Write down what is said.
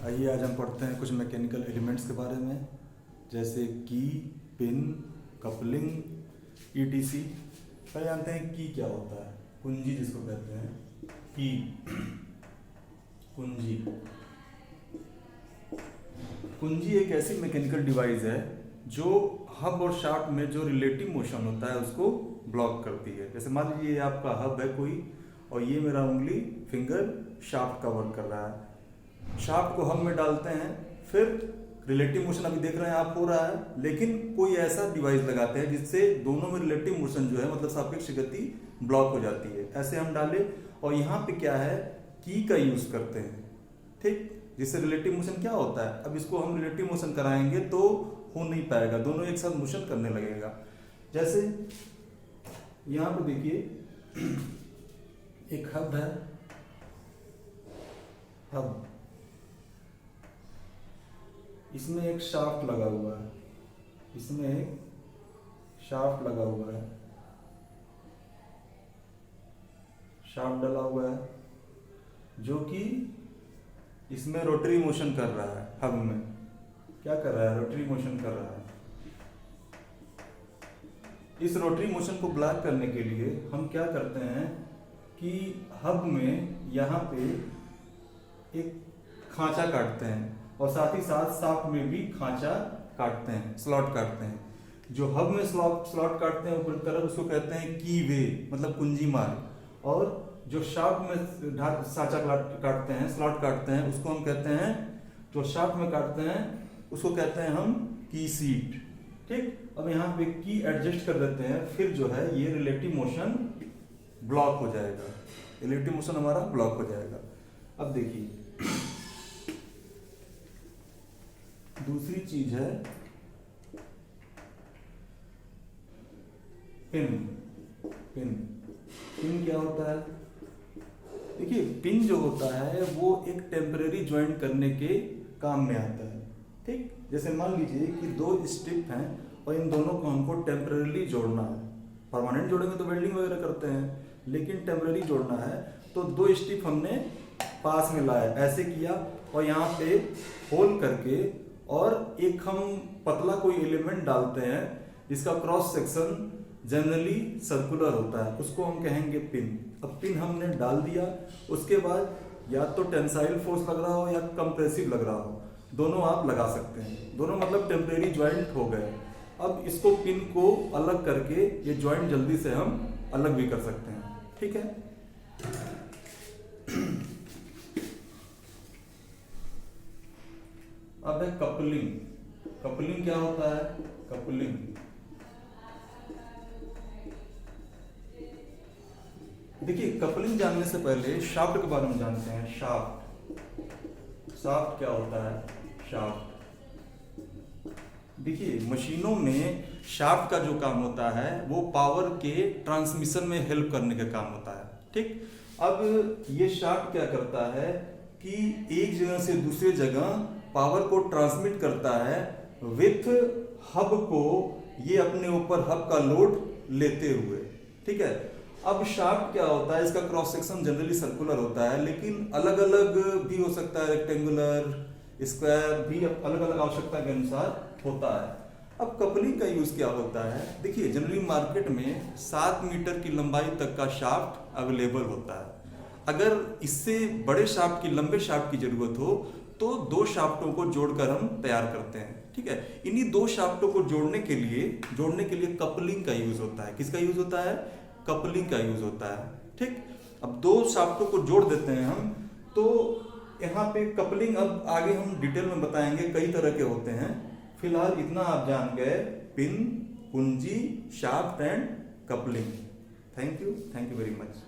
आइए आज हम पढ़ते हैं कुछ मैकेनिकल एलिमेंट्स के बारे में, जैसे की, पिन, कपलिंग, ईटीसी। पहले जानते हैं की क्या होता है। कुंजी जिसको कहते हैं, की, कुंजी। कुंजी एक ऐसी मैकेनिकल डिवाइस है जो हब और शाफ्ट में जो रिलेटिव मोशन होता है उसको ब्लॉक करती है। जैसे मान लीजिए ये आपका हब है कोई, और ये मेरा उंगली फिंगर शाफ्ट का वर्क कर रहा है। शाफ्ट को हब में डालते हैं, फिर रिलेटिव मोशन अभी देख रहे हैं आप हो रहा है, लेकिन कोई ऐसा डिवाइस लगाते हैं जिससे दोनों में रिलेटिव मोशन जो है मतलब सापेक्ष गति ब्लॉक हो जाती है। ऐसे हम डाले, और यहाँ पे क्या है, की का यूज करते हैं, ठीक, जिससे रिलेटिव मोशन क्या होता है। अब इसको हम रिलेटिव मोशन कराएंगे तो हो नहीं पाएगा, दोनों एक साथ मोशन करने लगेगा। जैसे यहाँ पे देखिए एक हब है, हब, इसमें एक शाफ्ट लगा हुआ है, इसमें एक शाफ्ट लगा हुआ है, शाफ्ट डला हुआ है जो कि इसमें रोटरी मोशन कर रहा है। हब में क्या कर रहा है, रोटरी मोशन कर रहा है। इस रोटरी मोशन को ब्लॉक करने के लिए हम क्या करते हैं कि हब में यहाँ पे एक खांचा काटते हैं, और साथ ही साथ शाफ्ट में भी खांचा काटते हैं, स्लॉट काटते हैं। जो हब में स्लॉट काटते हैं ऊपर की तरफ उसको कहते हैं की वे, मतलब कुंजी मार्ग, और जो शाफ्ट में साँचा काटते हैं, स्लॉट काटते हैं, उसको हम कहते हैं, जो शाफ्ट में काटते हैं उसको कहते हैं हम की सीट, ठीक। अब यहाँ पे की एडजस्ट कर देते हैं, फिर जो है ये रिलेटिव मोशन ब्लॉक हो जाएगा, रिलेटिव मोशन हमारा ब्लॉक हो जाएगा। अब देखिए दूसरी चीज है पिन। पिन, पिन क्या होता है, देखिए पिन जो होता है वो एक टेम्परेरी ज्वाइंट करने के काम में आता है, ठीक। जैसे मान लीजिए कि दो स्ट्रिप हैं और इन दोनों को हमको टेम्परेरी जोड़ना है। परमानेंट जोड़ेंगे तो वेल्डिंग वगैरह करते हैं, लेकिन टेम्परेरी जोड़ना है तो दो स्ट्रिप हमने पास में लाया, ऐसे किया, और यहाँ पे होल करके और एक हम पतला कोई एलिमेंट डालते हैं जिसका क्रॉस सेक्शन जनरली सर्कुलर होता है, उसको हम कहेंगे पिन। अब पिन हमने डाल दिया, उसके बाद या तो टेंसाइल फोर्स लग रहा हो या कंप्रेसिव लग रहा हो, दोनों आप लगा सकते हैं, दोनों मतलब टेम्परेरी ज्वाइंट हो गए। अब इसको पिन को अलग करके ये ज्वाइंट जल्दी से हम अलग भी कर सकते हैं, ठीक है। अब है कपलिंग। कपलिंग क्या होता है, कपलिंग, देखिए कपलिंग जानने से पहले शाफ्ट के बारे में जानते हैं। शाफ्ट, शाफ्ट क्या होता है, शाफ्ट, देखिए मशीनों में शाफ्ट का जो काम होता है वो पावर के ट्रांसमिशन में हेल्प करने का काम होता है, ठीक। अब ये शाफ्ट क्या करता है कि एक जगह से दूसरे जगह पावर को ट्रांसमिट करता है विथ हब को, ये अपने ऊपर हब का लोड लेते हुए, ठीक है। अब शाफ्ट क्या होता है, इसका क्रॉस सेक्शन जनरली सर्कुलर होता है, लेकिन अलग अलग भी हो सकता है, रेक्टेंगुलर, स्क्वायर भी अलग अलग आवश्यकता के अनुसार होता है। अब कपलिंग का यूज क्या होता है, देखिए जनरली मार्केट में 7 मीटर की लंबाई तक का शाफ्ट अवेलेबल होता है। अगर इससे बड़े शाफ्ट की, लंबे शाफ्ट की जरूरत हो तो दो शाफ्टों को जोड़कर हम तैयार करते हैं, ठीक है। इन्हीं दो शाफ्टों को जोड़ने के लिए कपलिंग का यूज होता है। किसका यूज होता है, कपलिंग का यूज होता है, ठीक। अब दो शाफ्टों को जोड़ देते हैं हम, तो यहाँ पे कपलिंग अब आगे हम डिटेल में बताएंगे, कई तरह के होते हैं। फिलहाल इतना आप जान गए, पिन, कुंजी, shaft and coupling. Thank you very much.